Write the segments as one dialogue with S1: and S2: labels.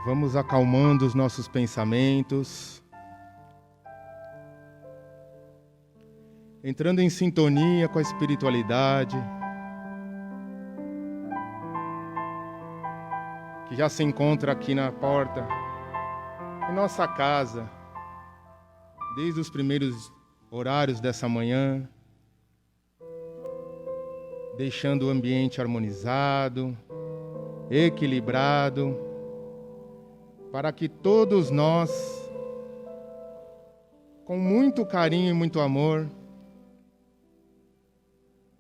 S1: Vamos acalmando os nossos pensamentos, entrando em sintonia com a espiritualidade, que já se encontra aqui na porta, em nossa casa, desde os primeiros horários dessa manhã, deixando o ambiente harmonizado, equilibrado, para que todos nós, com muito carinho e muito amor,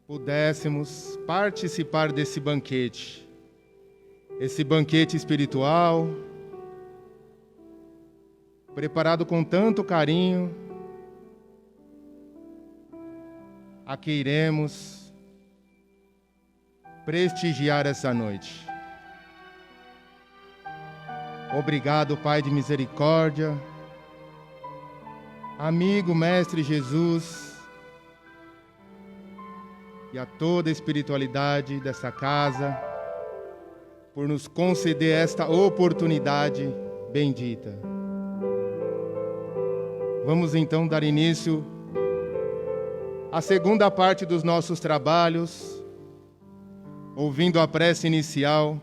S1: pudéssemos participar desse banquete, esse banquete espiritual, preparado com tanto carinho, a que iremos prestigiar essa noite. Obrigado, Pai de misericórdia, amigo, Mestre Jesus, e a toda a espiritualidade dessa casa, por nos conceder esta oportunidade bendita. Vamos então dar início à segunda parte dos nossos trabalhos, ouvindo a prece inicial,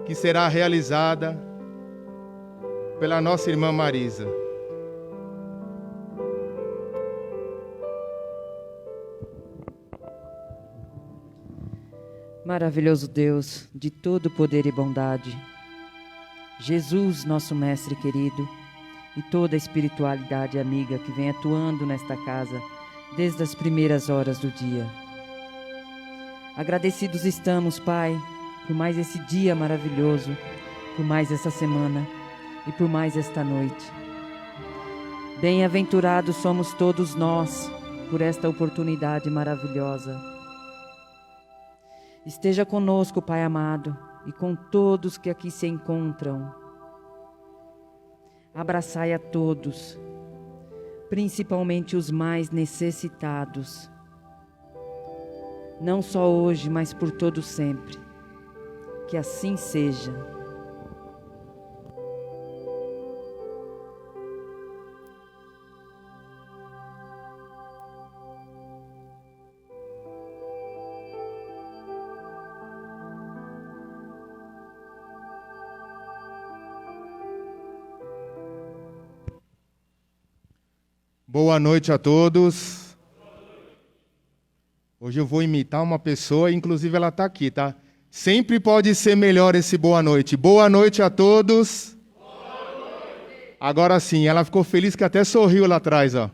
S1: que será realizada pela nossa irmã Marisa.
S2: Maravilhoso Deus, de todo poder e bondade, Jesus, nosso Mestre querido, e toda a espiritualidade amiga que vem atuando nesta casa desde as primeiras horas do dia. Agradecidos estamos, Pai, por mais esse dia maravilhoso, por mais essa semana e por mais esta noite. Bem-aventurados somos todos nós por esta oportunidade maravilhosa. Esteja conosco, Pai amado, e com todos que aqui se encontram. Abraçai a todos, principalmente os mais necessitados, não só hoje, mas por todo sempre. Que assim seja.
S1: Boa noite a todos. Hoje eu vou imitar uma pessoa, inclusive ela está aqui, tá? Sempre pode ser melhor esse boa noite. Boa noite a todos. Boa noite. Agora sim, ela ficou feliz que até sorriu lá atrás, ó.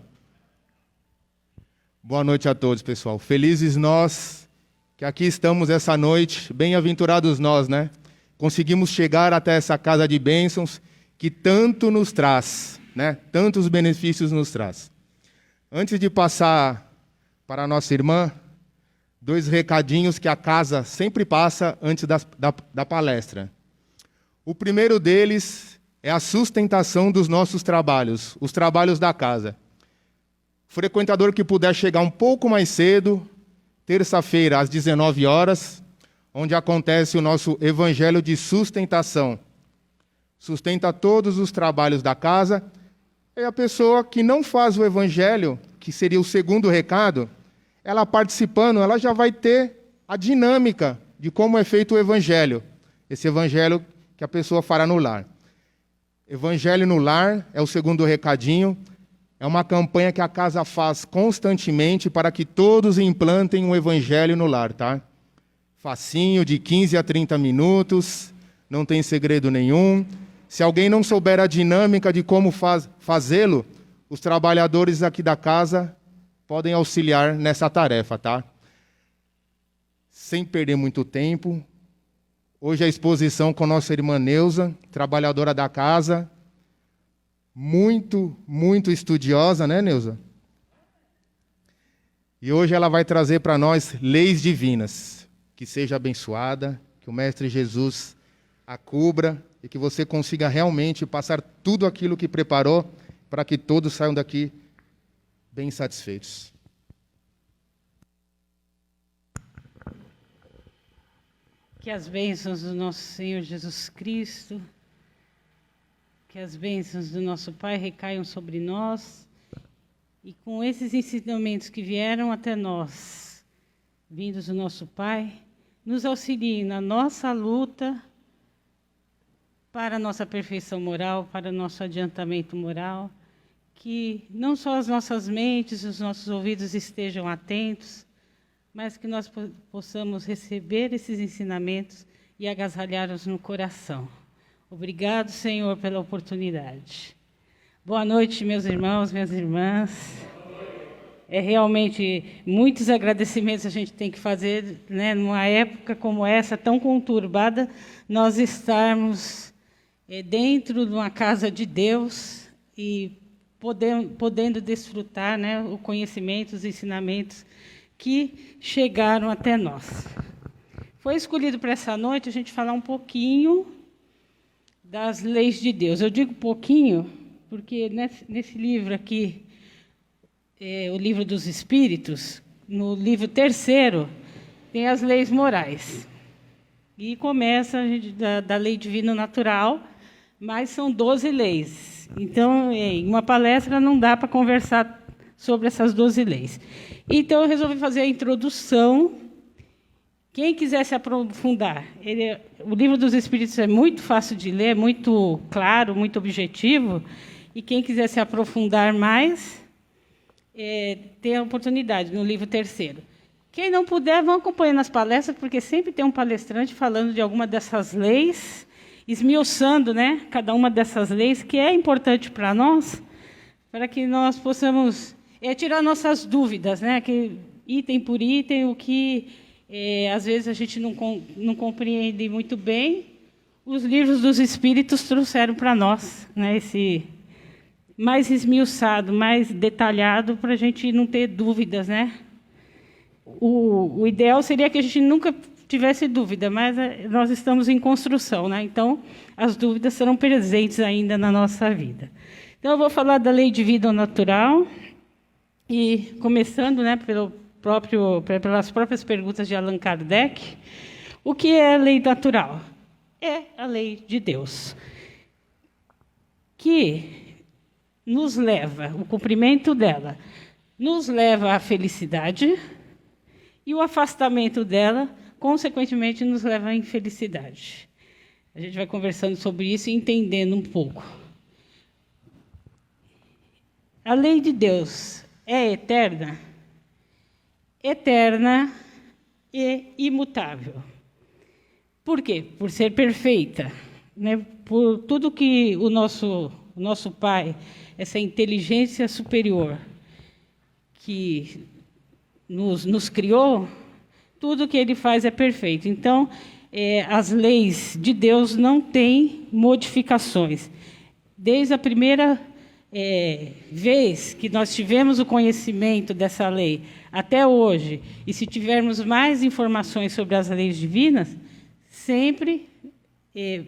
S1: Boa noite a todos, pessoal. Felizes nós que aqui estamos essa noite, bem-aventurados nós, né? Conseguimos chegar até essa casa de bênçãos que tanto nos traz, né? Tantos benefícios nos traz. Antes de passar para a nossa irmã, 2 recadinhos que a casa sempre passa antes da palestra. O primeiro deles é a sustentação dos nossos trabalhos, os trabalhos da casa. O frequentador que puder chegar um pouco mais cedo, terça-feira às 19 horas, onde acontece o nosso evangelho de sustentação. Sustenta todos os trabalhos da casa. E a pessoa que não faz o evangelho, que seria o segundo recado, ela participando, ela já vai ter a dinâmica de como é feito o evangelho. Esse evangelho que a pessoa fará no lar. Evangelho no lar é o segundo recadinho. É uma campanha que a casa faz constantemente para que todos implantem um evangelho no lar, tá? Facinho, de 15 a 30 minutos, não tem segredo nenhum. Se alguém não souber a dinâmica de como fazê-lo, os trabalhadores aqui da casa podem auxiliar nessa tarefa, tá? Sem perder muito tempo, hoje a exposição com nossa irmã Neuza, trabalhadora da casa, muito estudiosa, né, Neuza? E hoje ela vai trazer para nós leis divinas. Que seja abençoada, que o Mestre Jesus a cubra e que você consiga realmente passar tudo aquilo que preparou para que todos saiam daqui bem satisfeitos.
S3: Que as bênçãos do nosso Senhor Jesus Cristo, que as bênçãos do nosso Pai recaiam sobre nós e com esses ensinamentos que vieram até nós, vindos do nosso Pai, nos auxiliem na nossa luta para a nossa perfeição moral, para o nosso adiantamento moral, que não só as nossas mentes, os nossos ouvidos estejam atentos, mas que nós possamos receber esses ensinamentos e agasalhá-los no coração. Obrigado, Senhor, pela oportunidade. Boa noite, meus irmãos, minhas irmãs. É realmente muitos agradecimentos a gente tem que fazer, né, numa época como essa, tão conturbada, nós estarmos dentro de uma casa de Deus e podendo desfrutar, né, o conhecimento, os ensinamentos que chegaram até nós. Foi escolhido para essa noite a gente falar um pouquinho das leis de Deus. Eu digo pouquinho porque nesse livro aqui, o livro dos Espíritos, no livro 3º, tem as leis morais. E começa da lei divina natural, mas são 12 leis. Então, em uma palestra não dá para conversar sobre essas 12 leis. Então, eu resolvi fazer a introdução. Quem quiser se aprofundar, o livro dos Espíritos é muito fácil de ler, muito claro, muito objetivo, e quem quiser se aprofundar mais, tem a oportunidade no livro 3º. Quem não puder, vão acompanhando as palestras, porque sempre tem um palestrante falando de alguma dessas leis, esmiuçando, né, cada uma dessas leis, que é importante para nós, para que nós possamos tirar nossas dúvidas, né, que, item por item, o que às vezes a gente não compreende muito bem, os livros dos Espíritos trouxeram para nós, né, esse mais esmiuçado, mais detalhado, para a gente não ter dúvidas, né? O ideal seria que a gente nunca tivesse dúvida, mas nós estamos em construção, né? Então, as dúvidas serão presentes ainda na nossa vida. Então, eu vou falar da lei de vida natural, e começando, né, pelas próprias perguntas de Allan Kardec, o que é a lei natural? É a lei de Deus, que nos leva, o cumprimento dela, nos leva à felicidade, e o afastamento dela, consequentemente, nos leva à infelicidade. A gente vai conversando sobre isso e entendendo um pouco. A lei de Deus é eterna? Eterna e imutável. Por quê? Por ser perfeita, né? Por tudo que o nosso Pai, essa inteligência superior que nos criou, tudo que Ele faz é perfeito. Então, as leis de Deus não têm modificações. Desde a primeira vez que nós tivemos o conhecimento dessa lei até hoje, e se tivermos mais informações sobre as leis divinas, sempre,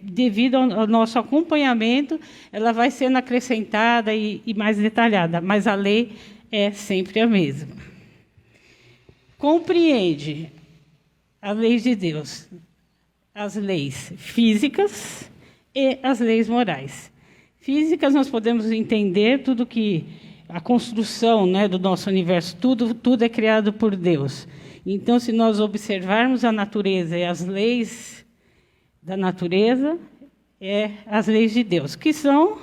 S3: devido ao nosso acompanhamento, ela vai sendo acrescentada e mais detalhada, mas a lei é sempre a mesma. Compreende as leis de Deus, as leis físicas e as leis morais. Físicas, nós podemos entender tudo que a construção, né, do nosso universo, tudo é criado por Deus. Então, se nós observarmos a natureza e as leis da natureza, as leis de Deus, que são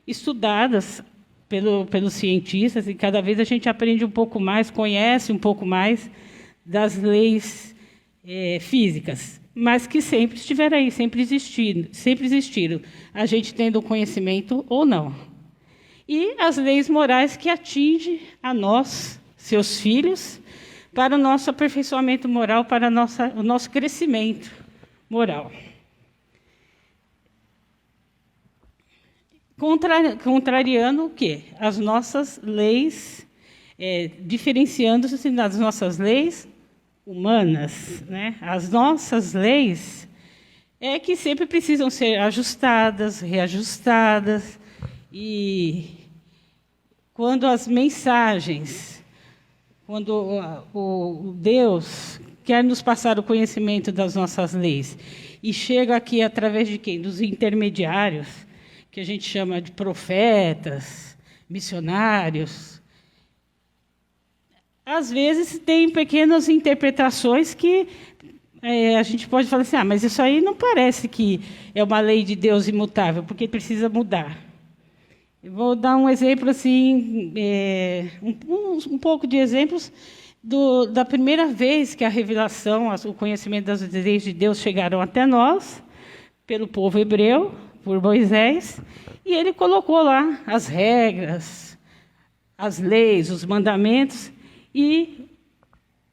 S3: estudadas pelos cientistas, e cada vez a gente aprende um pouco mais, conhece um pouco mais das leis físicas, mas que sempre estiveram aí, sempre existiram, a gente tendo conhecimento ou não. E as leis morais que atingem a nós, seus filhos, para o nosso aperfeiçoamento moral, para o nosso crescimento moral. Contrariando o quê? As nossas leis, diferenciando-se das nossas leis humanas, né? As nossas leis que sempre precisam ser ajustadas, reajustadas, e quando as mensagens, quando o Deus quer nos passar o conhecimento das nossas leis, e chega aqui através de quem? Dos intermediários, que a gente chama de profetas, missionários, às vezes tem pequenas interpretações que a gente pode falar assim, mas isso aí não parece que é uma lei de Deus imutável, porque precisa mudar. Eu vou dar um exemplo, assim, um pouco de exemplos da primeira vez que a revelação, o conhecimento das leis de Deus chegaram até nós, pelo povo hebreu, por Moisés, e ele colocou lá as regras, as leis, os mandamentos, e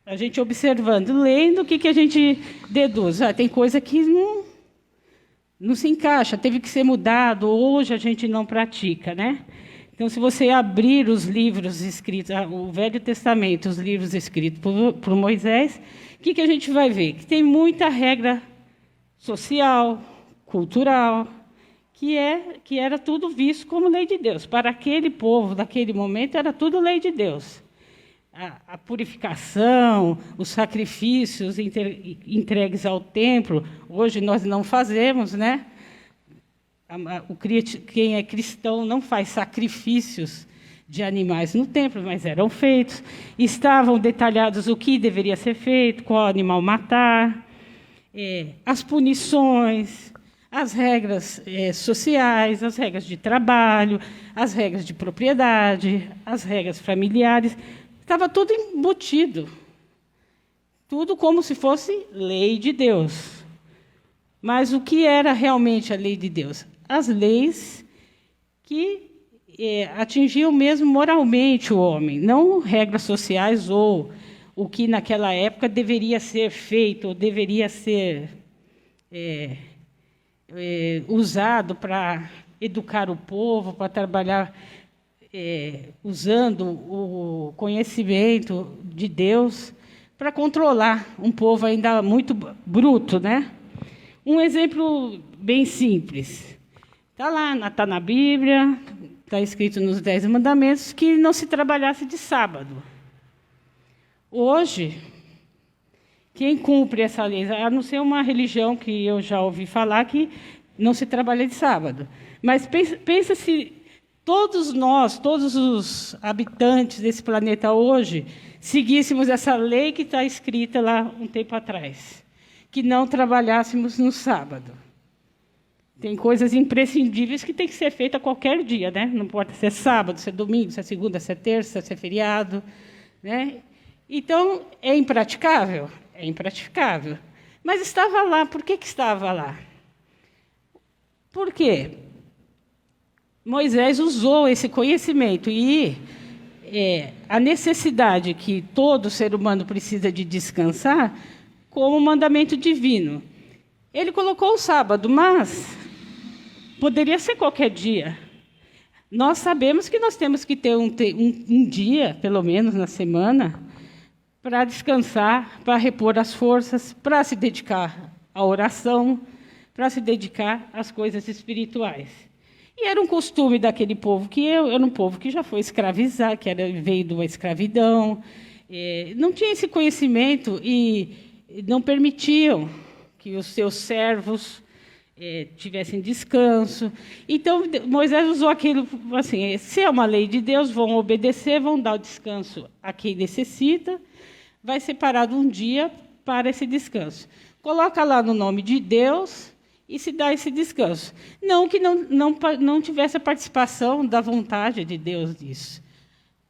S3: a gente observando, lendo, o que a gente deduz? Tem coisa que não se encaixa, teve que ser mudado, hoje a gente não pratica, né? Então, se você abrir os livros escritos, o Velho Testamento, os livros escritos por Moisés, o que a gente vai ver? Que tem muita regra social, cultural, que era tudo visto como lei de Deus. Para aquele povo, daquele momento, era tudo lei de Deus. A purificação, os sacrifícios entregues ao templo, hoje nós não fazemos, né? Quem é cristão não faz sacrifícios de animais no templo, mas eram feitos. Estavam detalhados o que deveria ser feito, qual animal matar, as punições, as regras sociais, as regras de trabalho, as regras de propriedade, as regras familiares. Estava tudo embutido, tudo como se fosse lei de Deus. Mas o que era realmente a lei de Deus? As leis que atingiam mesmo moralmente o homem, não regras sociais ou o que naquela época deveria ser feito, ou deveria ser usado para educar o povo, para trabalhar usando o conhecimento de Deus para controlar um povo ainda muito bruto, né? Um exemplo bem simples. Está na Bíblia, está escrito nos 10 Mandamentos, que não se trabalhasse de sábado. Hoje, quem cumpre essa lei, a não ser uma religião que eu já ouvi falar que não se trabalha de sábado. Mas pensa se todos nós, todos os habitantes desse planeta hoje, seguíssemos essa lei que está escrita lá um tempo atrás, que não trabalhássemos no sábado. Tem coisas imprescindíveis que tem que ser feitas a qualquer dia, né? Não importa se é sábado, se é domingo, se é segunda, se é terça, se é feriado, né? Então, é impraticável? É impraticável. Mas estava lá. Por que estava lá? Por quê? Moisés usou esse conhecimento e a necessidade que todo ser humano precisa de descansar como mandamento divino. Ele colocou o sábado, mas poderia ser qualquer dia. Nós sabemos que nós temos que ter um dia, pelo menos na semana, para descansar, para repor as forças, para se dedicar à oração, para se dedicar às coisas espirituais. E era um costume daquele povo, que era um povo que já foi escravizado, veio de uma escravidão, não tinha esse conhecimento e não permitiam que os seus servos tivessem descanso. Então, Moisés usou aquilo assim, se é uma lei de Deus, vão obedecer, vão dar o descanso a quem necessita, vai separado um dia para esse descanso. Coloca lá no nome de Deus e se dá esse descanso. Não que não tivesse a participação da vontade de Deus nisso,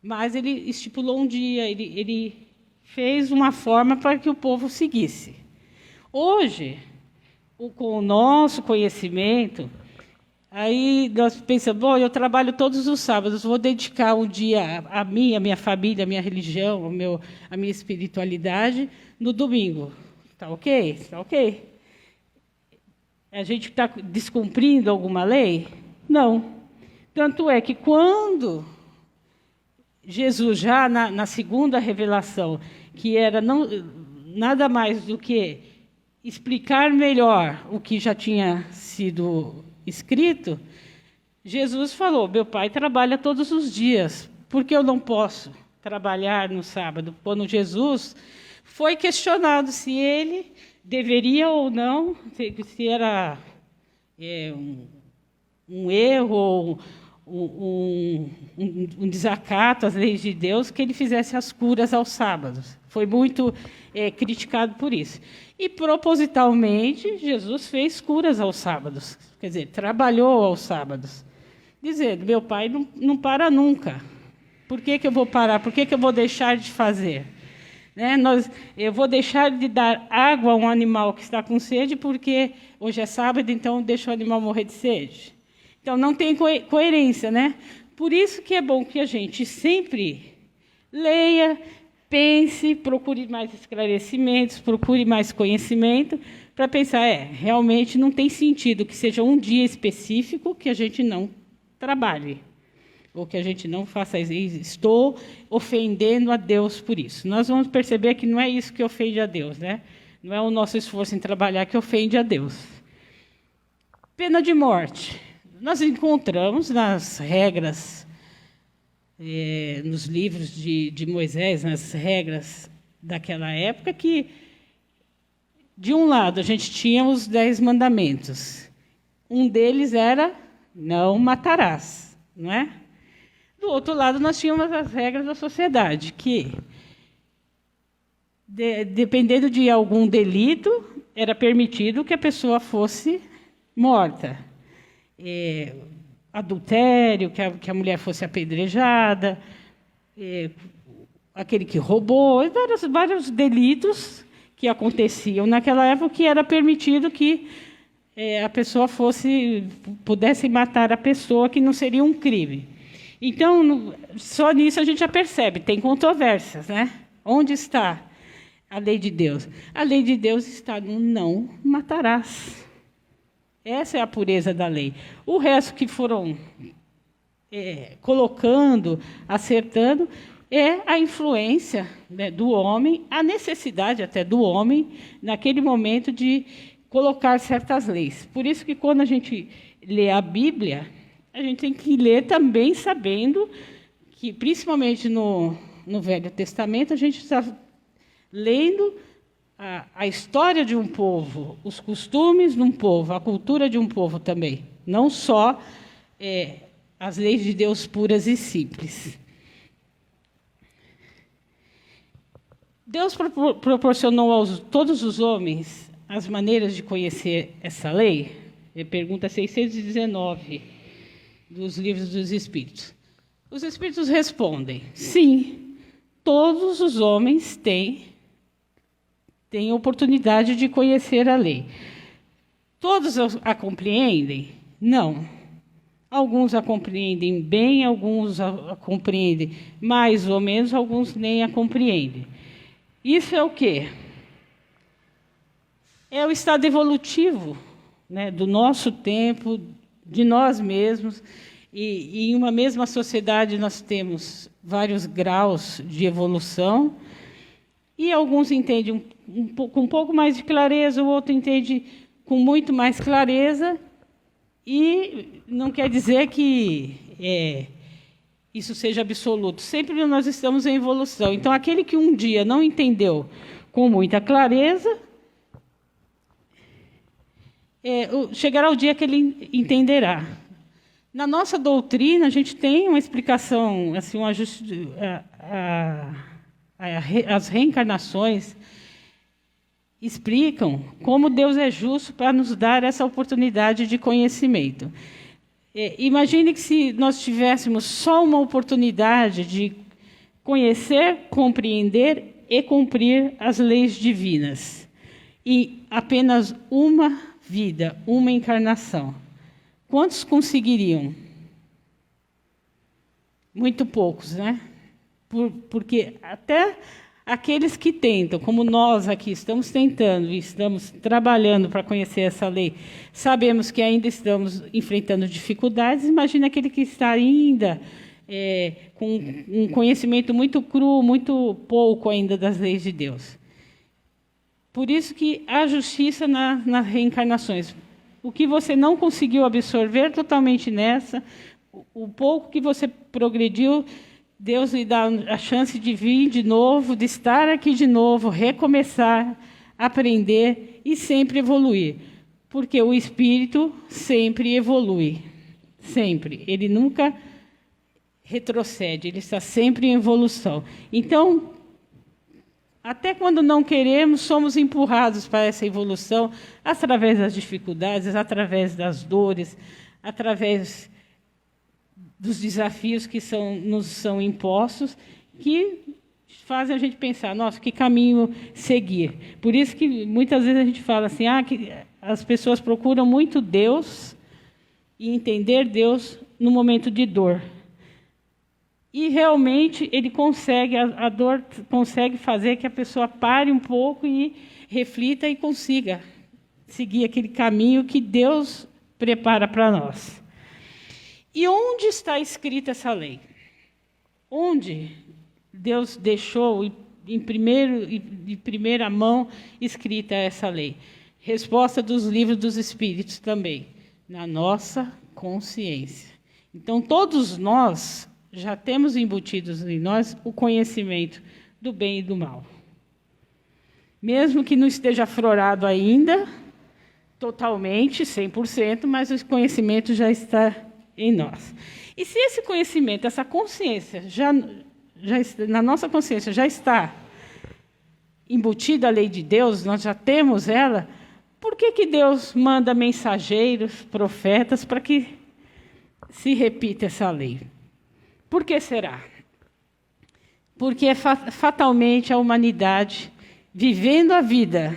S3: mas ele estipulou um dia, ele fez uma forma para que o povo seguisse. Hoje, com o nosso conhecimento, aí nós pensamos, bom, eu trabalho todos os sábados, vou dedicar um dia a minha família, a minha religião, a minha espiritualidade no domingo. Está ok? Está ok. A gente está descumprindo alguma lei? Não. Tanto é que quando Jesus, já na segunda revelação, que era nada mais do que explicar melhor o que já tinha sido escrito, Jesus falou, meu Pai trabalha todos os dias, por que eu não posso trabalhar no sábado? Quando Jesus foi questionado se ele deveria ou não, se era um erro ou um desacato às leis de Deus que ele fizesse as curas aos sábados. Foi muito criticado por isso. E, propositalmente, Jesus fez curas aos sábados. Quer dizer, trabalhou aos sábados. Dizendo, meu Pai não para nunca. Por que eu vou parar? Por que eu vou deixar de fazer? Né? Eu vou deixar de dar água a um animal que está com sede porque hoje é sábado, então deixa o animal morrer de sede. Então, não tem coerência, né? Por isso que é bom que a gente sempre leia, pense, procure mais esclarecimentos, procure mais conhecimento, para pensar, realmente não tem sentido que seja um dia específico que a gente não trabalhe, ou que a gente não faça isso. Estou ofendendo a Deus por isso. Nós vamos perceber que não é isso que ofende a Deus, né? Não é o nosso esforço em trabalhar que ofende a Deus. Pena de morte. Nós encontramos nas regras, nos livros de Moisés, nas regras daquela época, que, de um lado, a gente tinha os 10 mandamentos. Um deles era, não matarás, não é? Do outro lado, nós tínhamos as regras da sociedade, que, dependendo de algum delito, era permitido que a pessoa fosse morta. Adultério, que a mulher fosse apedrejada, aquele que roubou, vários delitos que aconteciam naquela época, que era permitido que a pessoa pudesse matar a pessoa, que não seria um crime. Então, só nisso a gente já percebe, tem controvérsias, né? Onde está a lei de Deus? A lei de Deus está no não matarás. Essa é a pureza da lei. O resto que foram colocando, acertando, é a influência, né, do homem, a necessidade até do homem, naquele momento, de colocar certas leis. Por isso que, quando a gente lê a Bíblia, a gente tem que ler também sabendo que, principalmente no Velho Testamento, a gente está lendo a história de um povo, os costumes de um povo, a cultura de um povo também. Não só as leis de Deus puras e simples. Deus proporcionou a todos os homens as maneiras de conhecer essa lei? Pergunta 619 dos livros dos Espíritos. Os Espíritos respondem, sim, todos os homens têm oportunidade de conhecer a lei. Todos a compreendem? Não. Alguns a compreendem bem, alguns a compreendem mais ou menos, alguns nem a compreendem. Isso é o quê? É o estado evolutivo, né, do nosso tempo, de nós mesmos. E em uma mesma sociedade nós temos vários graus de evolução, e alguns entendem com um pouco mais de clareza, o outro entende com muito mais clareza, e não quer dizer que isso seja absoluto. Sempre nós estamos em evolução. Então, aquele que um dia não entendeu com muita clareza, chegará o dia que ele entenderá. Na nossa doutrina, a gente tem uma explicação, assim, as reencarnações explicam como Deus é justo para nos dar essa oportunidade de conhecimento. Imagine que, se nós tivéssemos só uma oportunidade de conhecer, compreender e cumprir as leis divinas, e apenas uma vida, uma encarnação, quantos conseguiriam? Muito poucos, né? Porque até aqueles que tentam, como nós aqui estamos tentando e estamos trabalhando para conhecer essa lei, sabemos que ainda estamos enfrentando dificuldades. Imagina aquele que está ainda com um conhecimento muito cru, muito pouco ainda das leis de Deus. Por isso que há justiça nas reencarnações. O que você não conseguiu absorver totalmente nessa, o pouco que você progrediu, Deus lhe dá a chance de vir de novo, de estar aqui de novo, recomeçar, aprender e sempre evoluir. Porque o espírito sempre evolui. sempre. Ele nunca retrocede, ele está sempre em evolução. Então, até quando não queremos, somos empurrados para essa evolução através das dificuldades, através das dores, através dos desafios que nos são impostos, que fazem a gente pensar, nossa, que caminho seguir. Por isso que muitas vezes a gente fala assim, que as pessoas procuram muito Deus e entender Deus no momento de dor. E realmente ele consegue, a dor consegue fazer que a pessoa pare um pouco e reflita e consiga seguir aquele caminho que Deus prepara para nós. E onde está escrita essa lei? Onde Deus deixou em primeira mão escrita essa lei? Resposta dos livros dos Espíritos também, na nossa consciência. Então, todos nós já temos embutidos em nós o conhecimento do bem e do mal. Mesmo que não esteja aflorado ainda, totalmente, 100%, mas o conhecimento já está em nós. E se esse conhecimento, essa consciência, na nossa consciência já está embutida a lei de Deus, nós já temos ela, por que Deus manda mensageiros, profetas, para que se repita essa lei? Por que será? Porque fatalmente a humanidade, vivendo a vida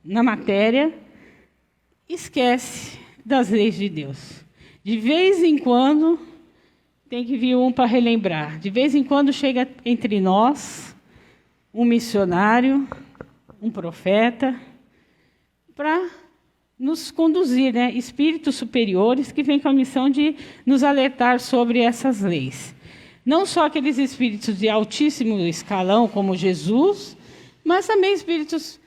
S3: na matéria, esquece das leis de Deus. De vez em quando, tem que vir um para relembrar. De vez em quando chega entre nós um missionário, um profeta, para nos conduzir, né? Espíritos superiores que vêm com a missão de nos alertar sobre essas leis. Não só aqueles espíritos de altíssimo escalão, como Jesus, mas também espíritos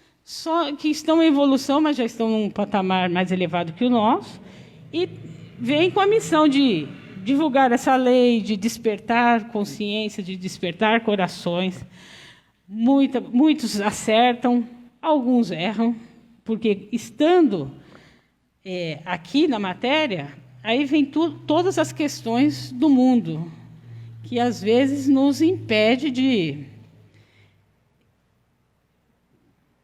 S3: que estão em evolução, mas já estão num patamar mais elevado que o nosso, e vêm com a missão de divulgar essa lei, de despertar consciência, de despertar corações. Muitos acertam, alguns erram, porque estando aqui na matéria, aí vem todas as questões do mundo, que às vezes nos impede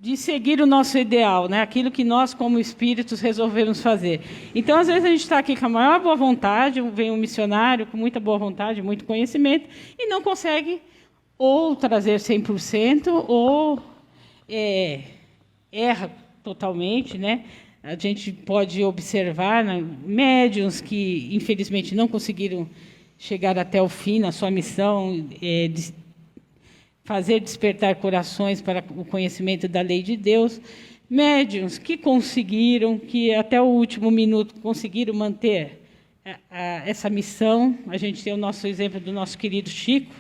S3: de seguir o nosso ideal, né? Aquilo que nós, como espíritos, resolvemos fazer. Então, às vezes, a gente está aqui com a maior boa vontade, vem um missionário com muita boa vontade, muito conhecimento, e não consegue ou trazer 100%, ou erra totalmente, né? A gente pode observar, né, médiuns que, infelizmente, não conseguiram chegar até o fim na sua missão, de fazer despertar corações para o conhecimento da lei de Deus. Médiuns que conseguiram, que até o último minuto conseguiram manter essa missão. A gente tem o nosso exemplo do nosso querido Chico,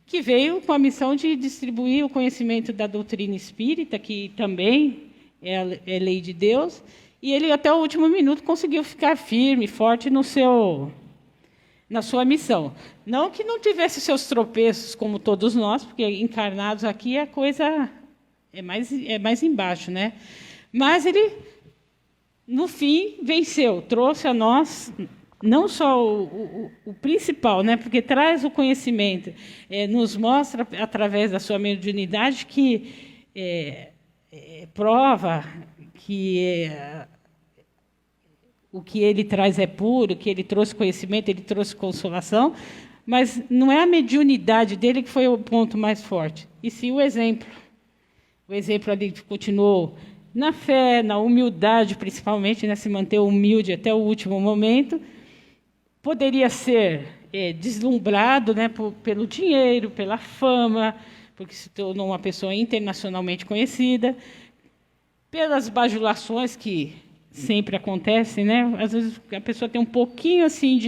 S3: que veio com a missão de distribuir o conhecimento da doutrina espírita, que também é lei de Deus, e ele até o último minuto conseguiu ficar firme, forte na sua missão. Não que não tivesse seus tropeços, como todos nós, porque encarnados aqui a coisa é mais embaixo, né? Mas ele, no fim, venceu, trouxe a nós não só o principal, né? Porque traz o conhecimento, nos mostra, através da sua mediunidade, que prova que o que ele traz é puro, que ele trouxe conhecimento, ele trouxe consolação, mas não é a mediunidade dele que foi o ponto mais forte, e sim o exemplo. O exemplo ali continuou na fé, na humildade, principalmente, né, se manter humilde até o último momento. Poderia ser deslumbrado, né, pelo dinheiro, pela fama, porque se tornou uma pessoa internacionalmente conhecida, pelas bajulações que sempre acontecem, né? Às vezes a pessoa tem um pouquinho assim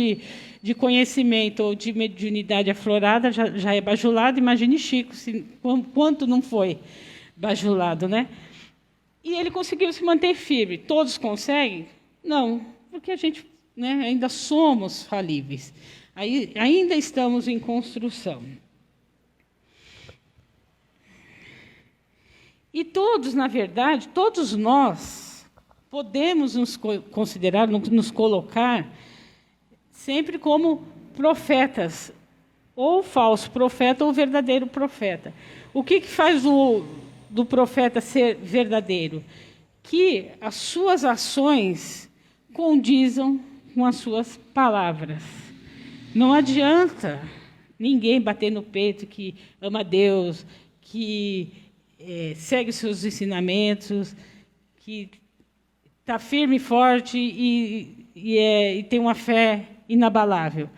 S3: de conhecimento ou de mediunidade aflorada, já é bajulado. Imagine Chico, quanto não foi bajulado, né? E ele conseguiu se manter firme. Todos conseguem? Não, porque a gente, né, ainda somos falíveis. Ainda estamos em construção. E todos, na verdade, todos nós podemos nos considerar, nos colocar sempre como profetas, ou falso profeta ou verdadeiro profeta. O que faz do profeta ser verdadeiro? Que as suas ações condizam com as suas palavras. Não adianta ninguém bater no peito que ama Deus, que segue os seus ensinamentos, que está firme e forte e tem uma fé inabalável.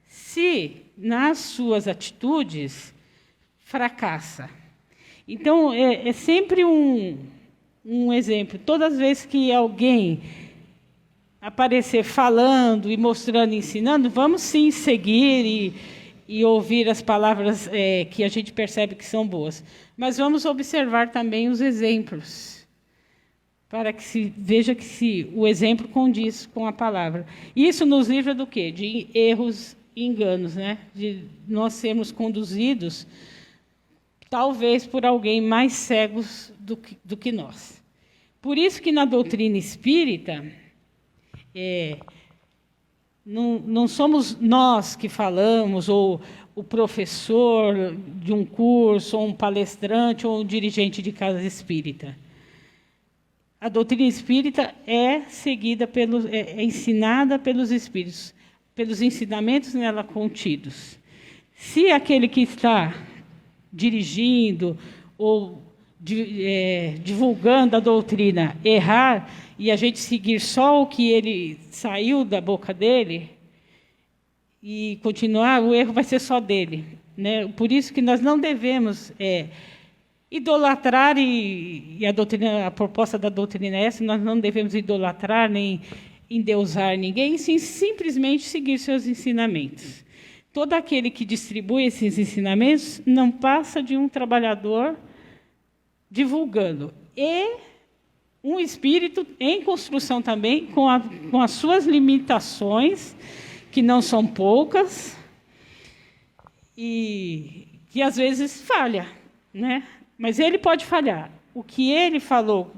S3: Se nas suas atitudes fracassa. Então, é sempre um exemplo. Todas as vezes que alguém aparecer falando e mostrando, ensinando, vamos sim seguir e ouvir as palavras que a gente percebe que são boas. Mas vamos observar também os exemplos, para que se veja que o exemplo condiz com a palavra. Isso nos livra do quê? De erros e enganos, né? De nós sermos conduzidos, talvez, por alguém mais cegos do que nós. Por isso que na doutrina espírita, não somos nós que falamos, ou o professor de um curso, ou um palestrante, ou um dirigente de casa espírita. A doutrina espírita é seguida é ensinada pelos espíritos, pelos ensinamentos nela contidos. Se aquele que está dirigindo ou divulgando a doutrina errar e a gente seguir só o que ele saiu da boca dele e continuar, o erro vai ser só dele, né? Por isso que nós não devemos idolatrar, e a proposta da doutrina é essa: nós não devemos idolatrar nem endeusar ninguém, sim simplesmente seguir seus ensinamentos. Todo aquele que distribui esses ensinamentos não passa de um trabalhador divulgando. E um espírito em construção também, com as suas limitações, que não são poucas, e que às vezes falha, né? Mas ele pode falhar. O que ele falou,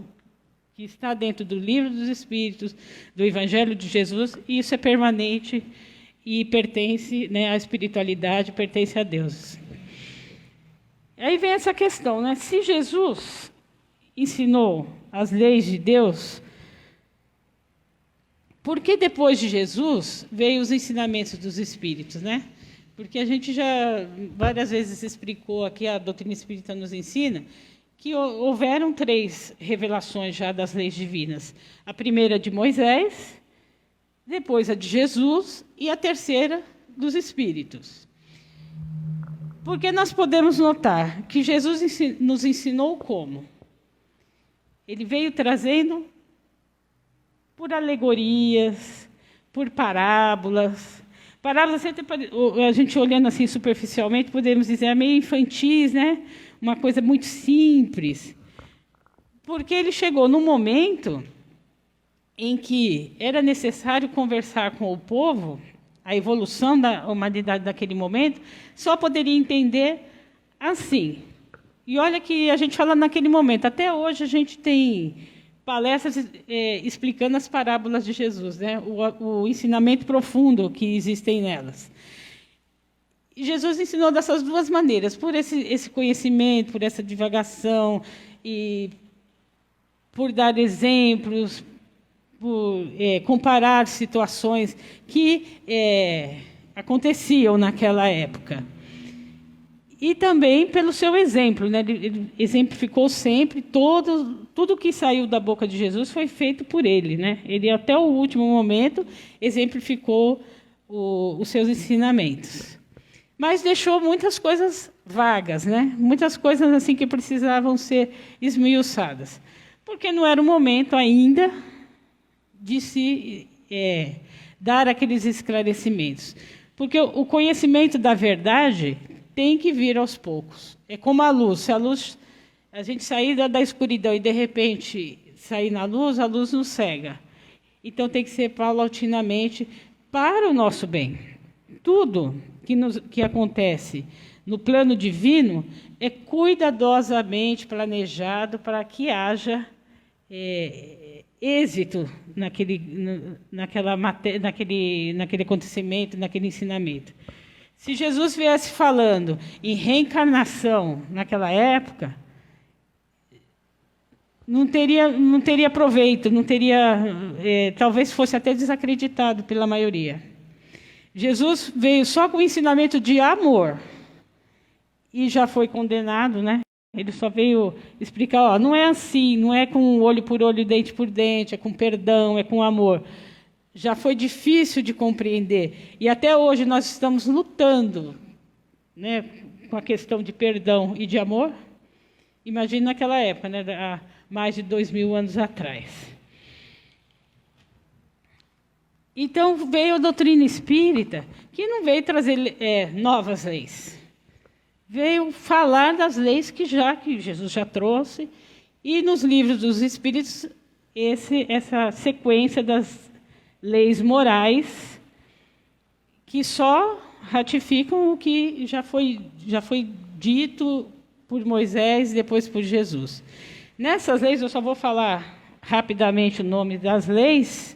S3: que está dentro do livro dos Espíritos, do Evangelho de Jesus, isso é permanente e pertence, né, à espiritualidade, pertence a Deus. Aí vem essa questão, né? Se Jesus ensinou as leis de Deus, por que depois de Jesus veio os ensinamentos dos Espíritos, né? Porque a gente já várias vezes explicou aqui, a doutrina espírita nos ensina, que houveram 3 revelações já das leis divinas. A primeira de Moisés, depois a de Jesus e a terceira dos Espíritos. Porque nós podemos notar que Jesus nos ensinou como? Ele veio trazendo por alegorias, por parábolas. Parábolas, a gente olhando assim superficialmente, podemos dizer, meio infantis, né? Uma coisa muito simples. Porque ele chegou num momento em que era necessário conversar com o povo, a evolução da humanidade daquele momento, só poderia entender assim. E olha que a gente fala naquele momento, até hoje a gente tem palestras explicando as parábolas de Jesus, né? O ensinamento profundo que existem nelas. E Jesus ensinou dessas 2 maneiras, por esse conhecimento, por essa divagação, e por dar exemplos, por comparar situações que aconteciam naquela época. E também pelo seu exemplo, né? Ele exemplificou sempre, tudo que saiu da boca de Jesus foi feito por ele, né? Ele, até o último momento, exemplificou os seus ensinamentos. Mas deixou muitas coisas vagas, né? Muitas coisas assim que precisavam ser esmiuçadas. Porque não era o momento ainda de se dar aqueles esclarecimentos. Porque o conhecimento da verdade tem que vir aos poucos. É como a luz. Se a gente sair da escuridão e, de repente, sair na luz, a luz nos cega. Então, tem que ser paulatinamente para o nosso bem. Tudo que acontece no plano divino é cuidadosamente planejado para que haja êxito naquele acontecimento, naquele ensinamento. Se Jesus viesse falando em reencarnação naquela época, não teria proveito, talvez fosse até desacreditado pela maioria. Jesus veio só com o ensinamento de amor e já foi condenado, né? Ele só veio explicar, não é assim, não é com olho por olho, dente por dente, é com perdão, é com amor. Já foi difícil de compreender. E até hoje nós estamos lutando, né, com a questão de perdão e de amor. Imagina naquela época, né, há mais de 2000 anos atrás. Então veio a doutrina espírita, que não veio trazer novas leis. Veio falar das leis que Jesus já trouxe, e nos livros dos Espíritos, essa sequência das leis morais, que só ratificam o que já foi dito por Moisés e depois por Jesus. Nessas leis, eu só vou falar rapidamente o nome das leis.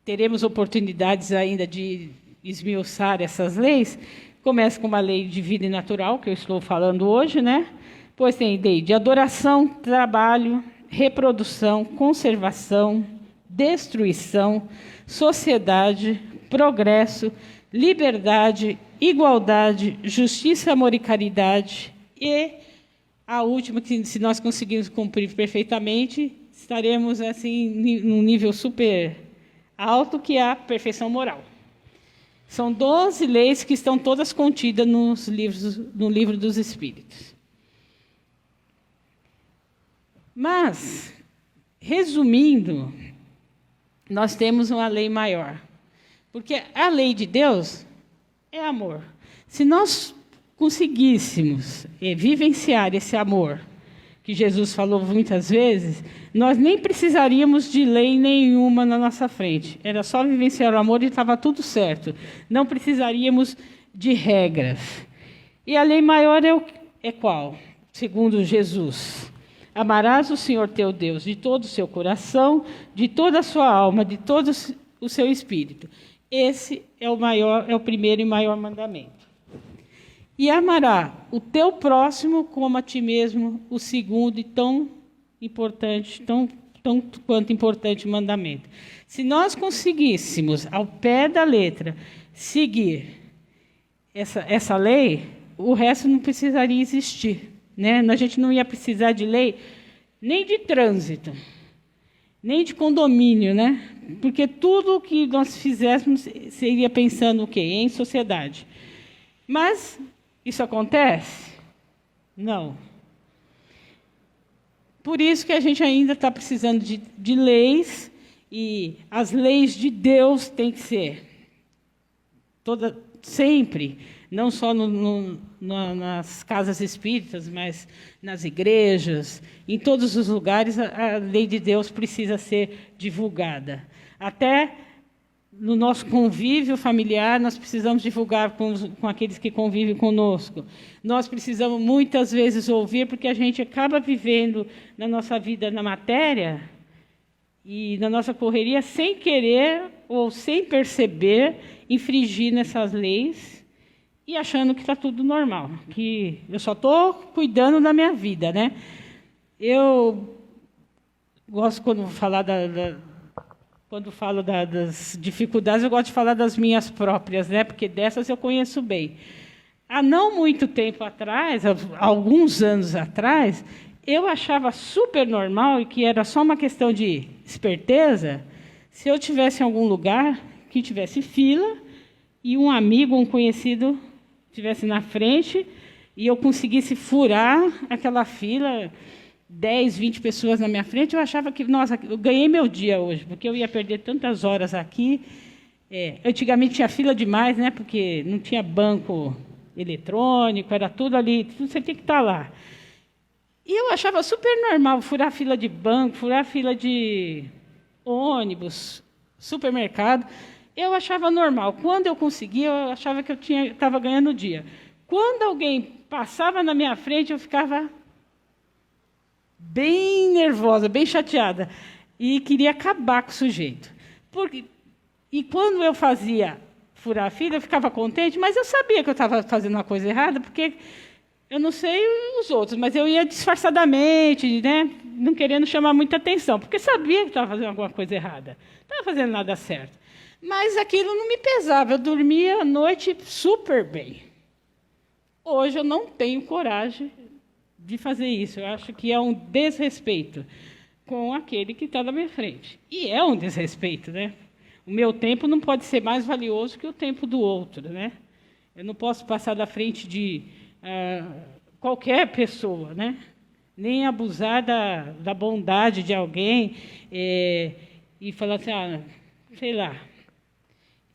S3: Teremos oportunidades ainda de esmiuçar essas leis. Começa com uma lei de vida e natural, que eu estou falando hoje, né? Pois tem lei de adoração, trabalho, reprodução, conservação, destruição, sociedade, progresso, liberdade, igualdade, justiça, amor e caridade. E a última, que se nós conseguirmos cumprir perfeitamente, estaremos assim num nível super alto, que é a perfeição moral. São 12 leis que estão todas contidas no livro dos Espíritos. Mas, resumindo, nós temos uma lei maior. Porque a lei de Deus é amor. Se nós conseguíssemos vivenciar esse amor, que Jesus falou muitas vezes, nós nem precisaríamos de lei nenhuma na nossa frente. Era só vivenciar o amor e estava tudo certo. Não precisaríamos de regras. E a lei maior é qual? Segundo Jesus: amarás o Senhor teu Deus de todo o seu coração, de toda a sua alma, de todo o seu espírito. Esse é o primeiro e maior mandamento. E amará o teu próximo como a ti mesmo, o segundo e tão importante, tão quanto importante mandamento. Se nós conseguíssemos, ao pé da letra, seguir essa lei, o resto não precisaria existir, né? A gente não ia precisar de lei nem de trânsito, nem de condomínio, né? Porque tudo que nós fizéssemos seria pensando o quê? Em sociedade. Mas isso acontece? Não. Por isso que a gente ainda está precisando de leis, e as leis de Deus têm que ser sempre, não só nas casas espíritas, mas nas igrejas, em todos os lugares, a lei de Deus precisa ser divulgada. Até no nosso convívio familiar, nós precisamos divulgar com aqueles que convivem conosco. Nós precisamos, muitas vezes, ouvir, porque a gente acaba vivendo na nossa vida na matéria e na nossa correria, sem querer ou sem perceber, infringir nessas leis e achando que está tudo normal, que eu só estou cuidando da minha vida, né? Eu gosto, quando falar quando falo das dificuldades, eu gosto de falar das minhas próprias, né? Porque dessas eu conheço bem. Há não muito tempo atrás, alguns anos atrás, eu achava super normal, e que era só uma questão de esperteza, se eu tivesse em algum lugar que tivesse fila e um amigo, um conhecido, estivesse na frente e eu conseguisse furar aquela fila, 10, 20 pessoas na minha frente, eu achava que, nossa, eu ganhei meu dia hoje, porque eu ia perder tantas horas aqui. Antigamente tinha fila demais, né, porque não tinha banco eletrônico, era tudo ali, você tem que estar lá. E eu achava super normal furar fila de banco, furar fila de ônibus, supermercado. Eu achava normal. Quando eu conseguia, eu achava que eu estava ganhando o dia. Quando alguém passava na minha frente, eu ficava bem nervosa, bem chateada, e queria acabar com o sujeito. E quando eu fazia furar a fila, eu ficava contente, mas eu sabia que eu estava fazendo uma coisa errada, porque eu não sei os outros, mas eu ia disfarçadamente, né, não querendo chamar muita atenção, porque sabia que estava fazendo alguma coisa errada. Não estava fazendo nada certo. Mas aquilo não me pesava, eu dormia a noite super bem. Hoje eu não tenho coragem de fazer isso. Eu acho que é um desrespeito com aquele que está na minha frente. E é um desrespeito, né? O meu tempo não pode ser mais valioso que o tempo do outro, né? Eu não posso passar da frente de qualquer pessoa, né? Nem abusar da bondade de alguém e falar assim, sei lá,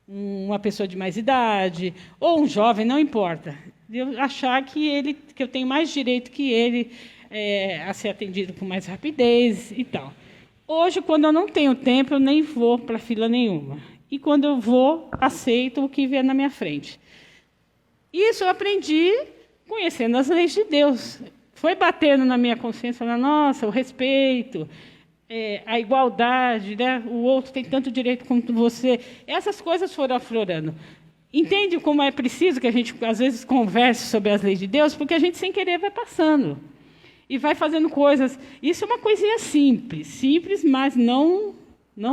S3: uma pessoa de mais idade ou um jovem, não importa. Eu achar que eu tenho mais direito que ele a ser atendido com mais rapidez e tal. Hoje, quando eu não tenho tempo, eu nem vou para fila nenhuma. E quando eu vou, aceito o que vier na minha frente. Isso eu aprendi conhecendo as leis de Deus. Foi batendo na minha consciência, nossa, o respeito, a igualdade, né? O outro tem tanto direito quanto você. Essas coisas foram aflorando. Entende como é preciso que a gente, às vezes, converse sobre as leis de Deus? Porque a gente, sem querer, vai passando. E vai fazendo coisas. Isso é uma coisinha simples, mas não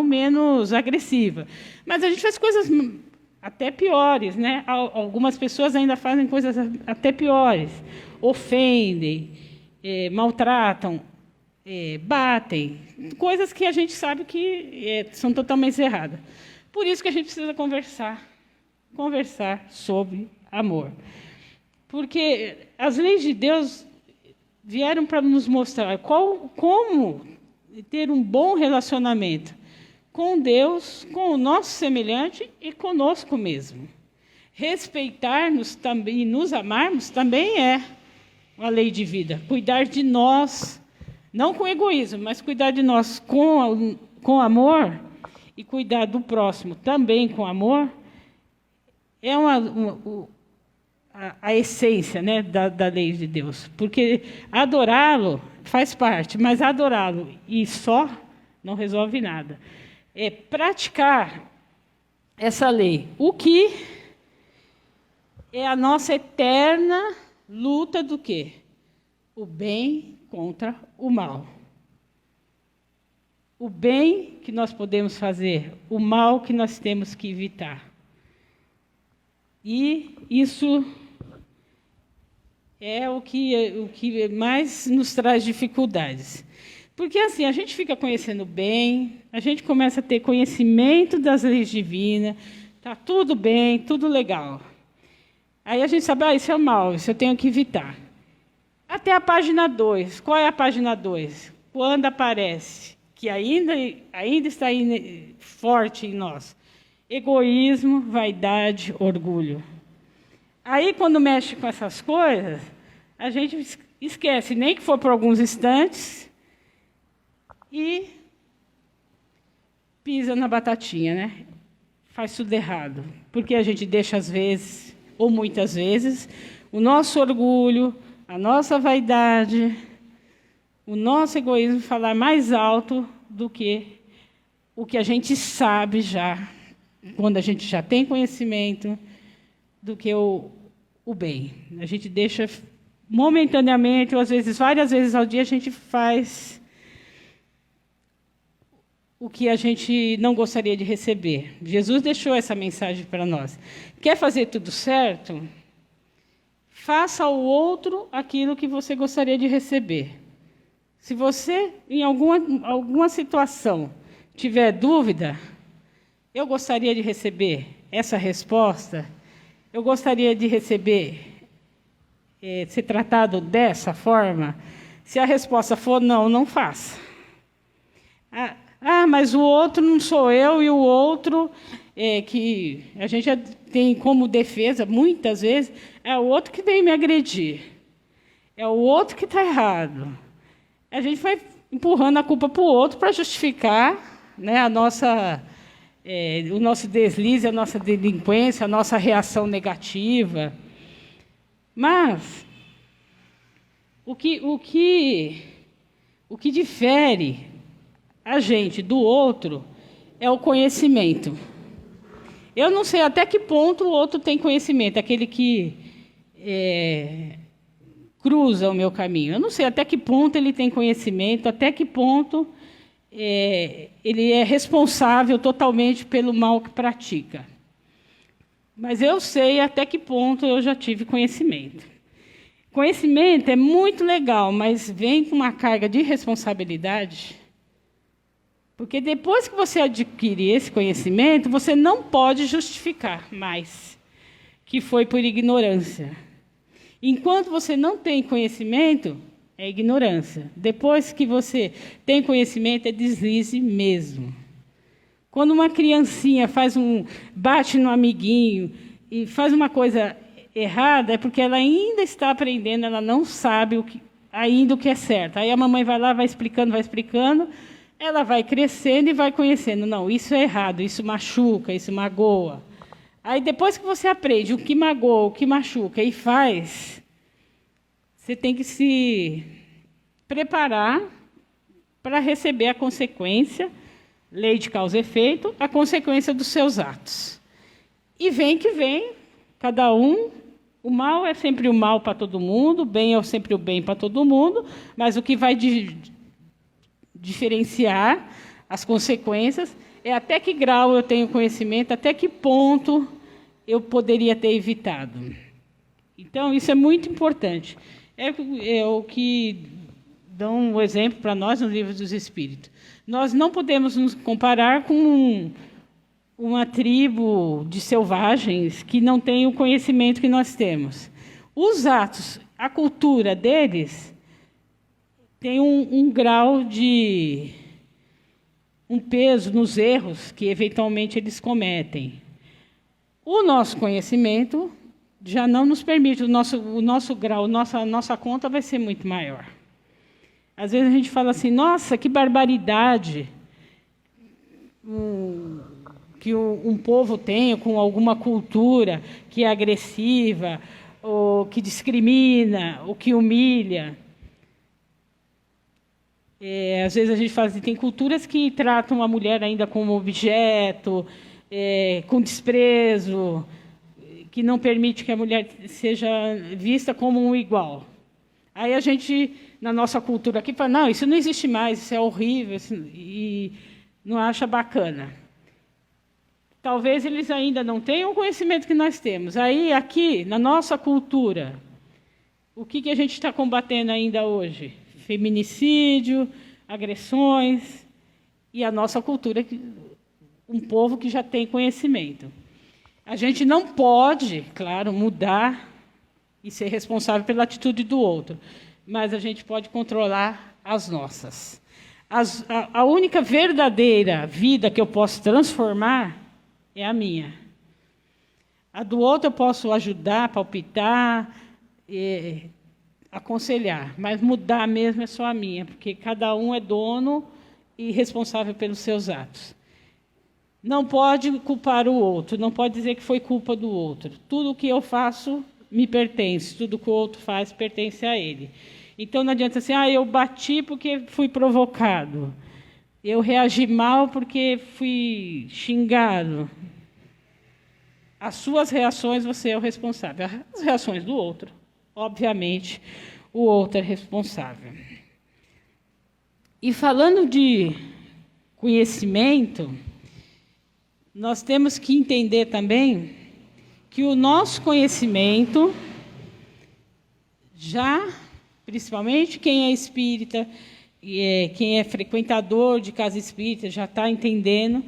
S3: menos agressiva. Mas a gente faz coisas até piores, né? Algumas pessoas ainda fazem coisas até piores. Ofendem, maltratam, batem. Coisas que a gente sabe que são totalmente erradas. Por isso que a gente precisa conversar sobre amor. Porque as leis de Deus vieram para nos mostrar como ter um bom relacionamento com Deus, com o nosso semelhante e conosco mesmo. Respeitar-nos também e nos amarmos também é uma lei de vida. Cuidar de nós, não com egoísmo, mas cuidar de nós com amor e cuidar do próximo também com amor é a essência, né, da lei de Deus. Porque adorá-lo faz parte, mas adorá-lo e só não resolve nada. É praticar essa lei, o que é a nossa eterna luta do quê? O bem contra o mal. O bem que nós podemos fazer, o mal que nós temos que evitar. E isso é o que mais nos traz dificuldades. Porque, assim, a gente fica conhecendo bem, a gente começa a ter conhecimento das leis divinas, está tudo bem, tudo legal. Aí a gente sabe, isso é o mal, isso eu tenho que evitar. Até a página 2. Qual é a página 2? Quando aparece, que ainda está aí forte em nós, egoísmo, vaidade, orgulho. Aí, quando mexe com essas coisas, a gente esquece, nem que for por alguns instantes, e pisa na batatinha, né? Faz tudo errado. Porque a gente deixa, às vezes, ou muitas vezes, o nosso orgulho, a nossa vaidade, o nosso egoísmo falar mais alto do que o que a gente sabe já, quando a gente já tem conhecimento, do que o bem. A gente deixa momentaneamente, ou às vezes, várias vezes ao dia, a gente faz o que a gente não gostaria de receber. Jesus deixou essa mensagem para nós. Quer fazer tudo certo? Faça ao outro aquilo que você gostaria de receber. Se você, em alguma situação, tiver dúvida, eu gostaria de receber essa resposta, eu gostaria de receber, ser tratado dessa forma. Se a resposta for não, não faça. Mas o outro não sou eu, e o outro, que a gente já tem como defesa, muitas vezes, é o outro que veio me agredir. É o outro que está errado. A gente vai empurrando a culpa para o outro para justificar, né, o nosso deslize, a nossa delinquência, a nossa reação negativa. Mas o que O que difere a gente do outro é o conhecimento. Eu não sei até que ponto o outro tem conhecimento, aquele que cruza o meu caminho. Eu não sei até que ponto ele tem conhecimento, até que ponto ele é responsável totalmente pelo mal que pratica. Mas eu sei até que ponto eu já tive conhecimento. Conhecimento é muito legal, mas vem com uma carga de responsabilidade. Porque depois que você adquire esse conhecimento, você não pode justificar mais que foi por ignorância. Enquanto você não tem conhecimento, é ignorância. Depois que você tem conhecimento, é deslize mesmo. Quando uma criancinha bate no amiguinho e faz uma coisa errada, é porque ela ainda está aprendendo, ela não sabe ainda o que é certo. Aí a mamãe vai lá, vai explicando, ela vai crescendo e vai conhecendo. Não, isso é errado, isso machuca, isso magoa. Aí depois que você aprende o que magoa, o que machuca e faz, você tem que se preparar para receber a consequência, lei de causa e efeito, a consequência dos seus atos. E vem que vem, cada um, o mal é sempre o mal para todo mundo, o bem é sempre o bem para todo mundo, mas o que vai diferenciar as consequências é até que grau eu tenho conhecimento, até que ponto eu poderia ter evitado. Então, isso é muito importante. É o que dão um exemplo para nós nos livros dos Espíritos. Nós não podemos nos comparar com uma tribo de selvagens que não tem o conhecimento que nós temos. Os atos, a cultura deles tem um grau de um peso nos erros que eventualmente eles cometem. O nosso conhecimento já não nos permite, o nosso grau, nossa conta vai ser muito maior. Às vezes a gente fala assim, nossa, que barbaridade que um povo tem com alguma cultura que é agressiva, ou que discrimina, ou que humilha. Às vezes a gente fala assim, tem culturas que tratam a mulher ainda como objeto, com desprezo, que não permite que a mulher seja vista como um igual. Aí a gente, na nossa cultura aqui, fala, não, isso não existe mais, isso é horrível, e não acha bacana. Talvez eles ainda não tenham o conhecimento que nós temos. Aí, aqui, na nossa cultura, o que a gente está combatendo ainda hoje? Feminicídio, agressões, e a nossa cultura, um povo que já tem conhecimento. A gente não pode, claro, mudar e ser responsável pela atitude do outro, mas a gente pode controlar as nossas. A única verdadeira vida que eu posso transformar é a minha. A do outro eu posso ajudar, palpitar, aconselhar, mas mudar mesmo é só a minha, porque cada um é dono e responsável pelos seus atos. Não pode culpar o outro, não pode dizer que foi culpa do outro. Tudo o que eu faço me pertence, tudo o que o outro faz pertence a ele. Então não adianta assim, eu bati porque fui provocado, eu reagi mal porque fui xingado. As suas reações, você é o responsável. As reações do outro, obviamente, o outro é responsável. E falando de conhecimento, nós temos que entender também que o nosso conhecimento, principalmente quem é espírita, quem é frequentador de casa espírita, já está entendendo,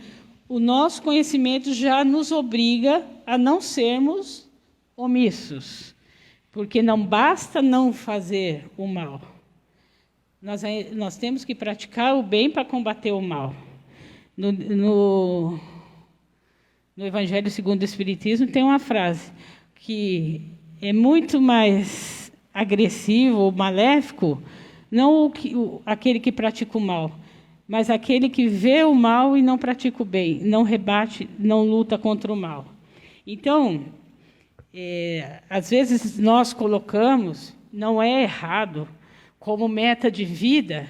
S3: o nosso conhecimento já nos obriga a não sermos omissos, porque não basta não fazer o mal. Nós temos que praticar o bem para combater o mal. No Evangelho segundo o Espiritismo tem uma frase que é muito mais agressivo ou maléfico, não aquele que pratica o mal, mas aquele que vê o mal e não pratica o bem, não rebate, não luta contra o mal. Então, às vezes nós colocamos, não é errado, como meta de vida,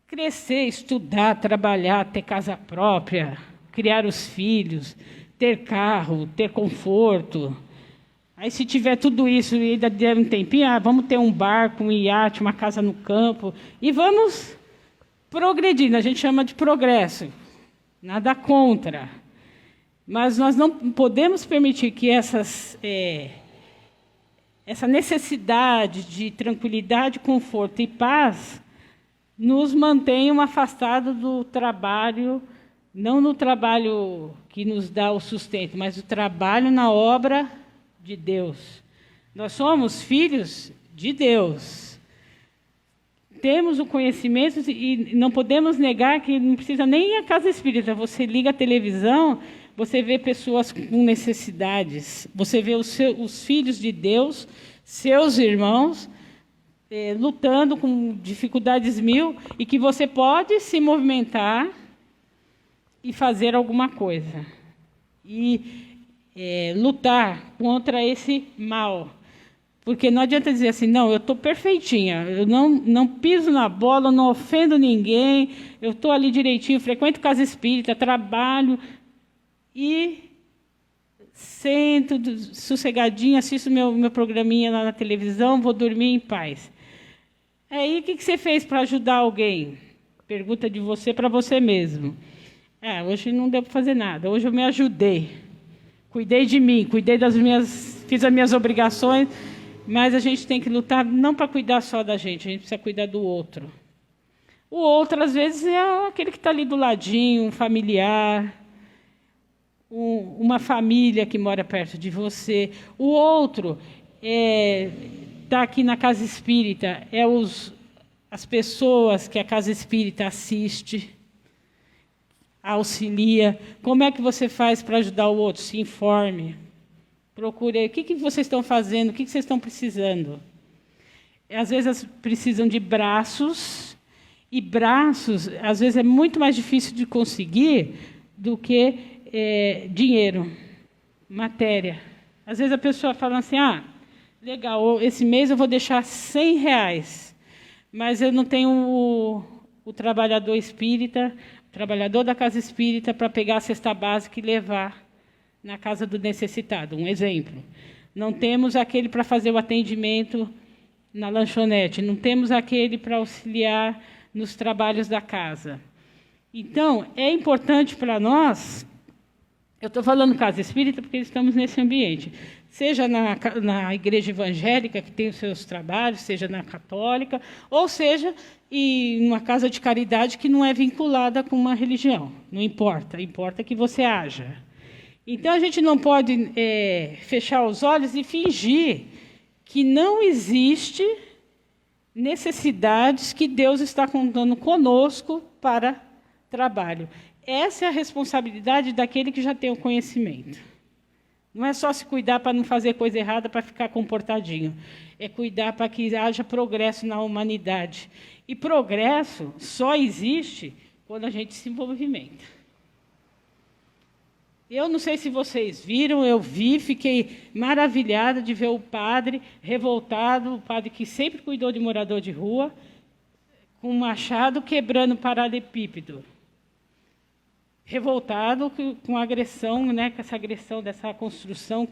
S3: crescer, estudar, trabalhar, ter casa própria, criar os filhos, ter carro, ter conforto. Aí, se tiver tudo isso e ainda der um tempinho, vamos ter um barco, um iate, uma casa no campo, e vamos progredindo. A gente chama de progresso. Nada contra. Mas nós não podemos permitir que essa necessidade de tranquilidade, conforto e paz nos mantenham afastados do trabalho, não no trabalho que nos dá o sustento, mas o trabalho na obra de Deus. Nós somos filhos de Deus. Temos o conhecimento e não podemos negar que não precisa nem ir à casa espírita. Você liga a televisão, você vê pessoas com necessidades. Você vê os filhos de Deus, seus irmãos, lutando com dificuldades mil, e que você pode se movimentar e fazer alguma coisa. E lutar contra esse mal. Porque não adianta dizer assim, não, eu estou perfeitinha, eu não piso na bola, não ofendo ninguém, eu estou ali direitinho, frequento casa espírita, trabalho e sento sossegadinho, assisto meu programinha lá na televisão, vou dormir em paz. Aí, o que você fez para ajudar alguém? Pergunta de você para você mesmo. Hoje não deu para fazer nada, hoje eu me ajudei. Cuidei de mim, fiz as minhas obrigações, mas a gente tem que lutar não para cuidar só da gente, a gente precisa cuidar do outro. O outro, às vezes, é aquele que está ali do ladinho, um familiar, uma família que mora perto de você. O outro está aqui na casa espírita, as pessoas que a casa espírita assiste, auxilia. Como é que você faz para ajudar o outro? Se informe. Procure. O que vocês estão fazendo? O que vocês estão precisando? Às vezes precisam de braços, e braços, às vezes, é muito mais difícil de conseguir do que dinheiro, matéria. Às vezes a pessoa fala assim, legal, esse mês eu vou deixar R$100, mas eu não tenho o trabalhador espírita, trabalhador da casa espírita, para pegar a cesta básica e levar na casa do necessitado. Um exemplo. Não temos aquele para fazer o atendimento na lanchonete, não temos aquele para auxiliar nos trabalhos da casa. Então, é importante para nós, eu estou falando casa espírita porque estamos nesse ambiente, seja na igreja evangélica, que tem os seus trabalhos, seja na católica, ou seja em uma casa de caridade que não é vinculada com uma religião. Não importa, importa que você haja. Então, a gente não pode fechar os olhos e fingir que não existe necessidades que Deus está contando conosco para trabalho. Essa é a responsabilidade daquele que já tem o conhecimento. Não é só se cuidar para não fazer coisa errada, para ficar comportadinho. É cuidar para que haja progresso na humanidade. E progresso só existe quando a gente se movimenta. Eu não sei se vocês viram, eu vi, fiquei maravilhada de ver o padre revoltado, o padre que sempre cuidou de morador de rua, com um machado quebrando paralelepípedo. Revoltado com a agressão, né, com essa agressão dessa construção,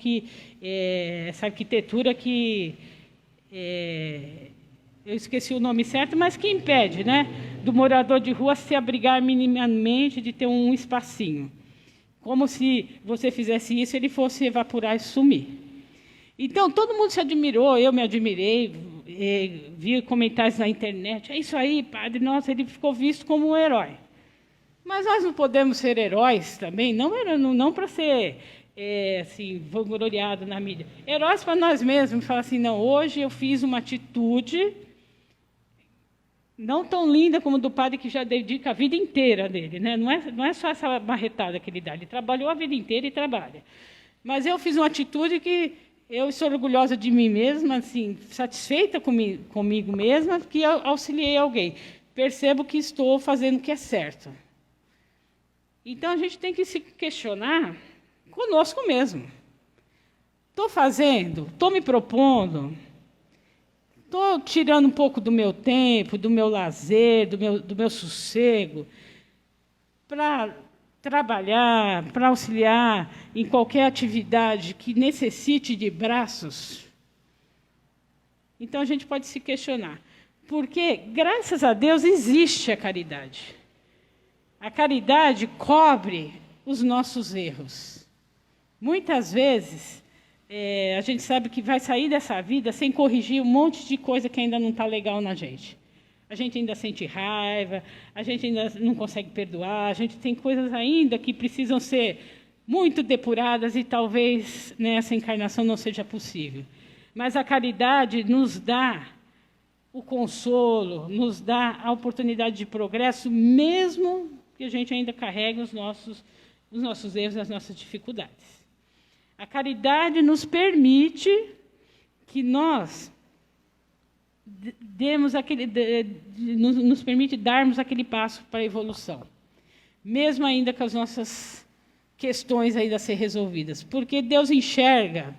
S3: essa arquitetura que eu esqueci o nome certo, mas que impede, né, do morador de rua se abrigar minimamente, de ter um espacinho. Como se você fizesse isso, ele fosse evaporar e sumir. Então, todo mundo se admirou, eu me admirei, vi comentários na internet, é isso aí, padre, nossa, ele ficou visto como um herói. Mas nós não podemos ser heróis também, não para ser assim, vangloriado na mídia. Heróis para nós mesmos, falar assim, não, hoje eu fiz uma atitude não tão linda como do padre que já dedica a vida inteira dele, né? Não é só essa marretada que ele dá, ele trabalhou a vida inteira e trabalha. Mas eu fiz uma atitude que eu sou orgulhosa de mim mesma, assim, satisfeita comigo mesma, que eu auxiliei alguém. Percebo que estou fazendo o que é certo. Então, a gente tem que se questionar conosco mesmo. Estou fazendo? Estou me propondo? estou tirando um pouco do meu tempo, do meu lazer, do meu sossego, para trabalhar, para auxiliar em qualquer atividade que necessite de braços, então a gente pode se questionar. Porque, graças a Deus, existe a caridade. A caridade cobre os nossos erros. Muitas vezes, a gente sabe que vai sair dessa vida sem corrigir um monte de coisa que ainda não está legal na gente. A gente ainda sente raiva, a gente ainda não consegue perdoar, a gente tem coisas ainda que precisam ser muito depuradas e talvez nessa encarnação não seja possível. Mas a caridade nos dá o consolo, nos dá a oportunidade de progresso, mesmo que a gente ainda carregue os nossos erros e as nossas dificuldades. A caridade nos permite que nós nos permite darmos aquele passo para a evolução, mesmo ainda com as nossas questões ainda a ser resolvidas, porque Deus enxerga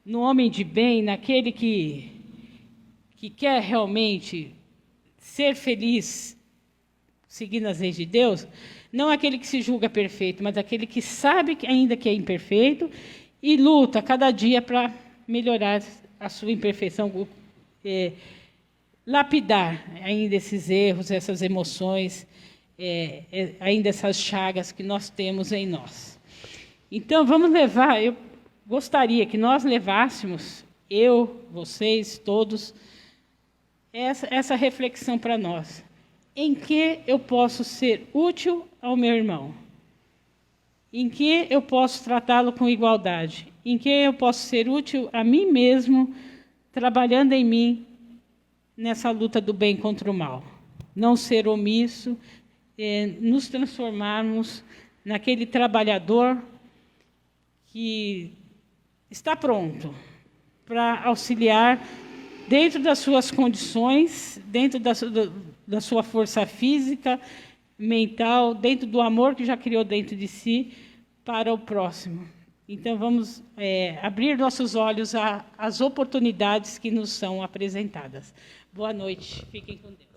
S3: no homem de bem, naquele que quer realmente ser feliz, seguindo as leis de Deus, não aquele que se julga perfeito, mas aquele que sabe que ainda que é imperfeito e luta cada dia para melhorar a sua imperfeição, lapidar ainda esses erros, essas emoções, ainda essas chagas que nós temos em nós. Então, vamos levar, eu gostaria que nós levássemos, eu, vocês, todos, essa reflexão para nós. Em que eu posso ser útil ao meu irmão? Em que eu posso tratá-lo com igualdade? Em que eu posso ser útil a mim mesmo, trabalhando em mim, nessa luta do bem contra o mal? Não ser omisso, nos transformarmos naquele trabalhador que está pronto para auxiliar dentro das suas condições, dentro da sua força física, mental, dentro do amor que já criou dentro de si, para o próximo. Então, vamos abrir nossos olhos às oportunidades que nos são apresentadas. Boa noite. Fiquem com Deus.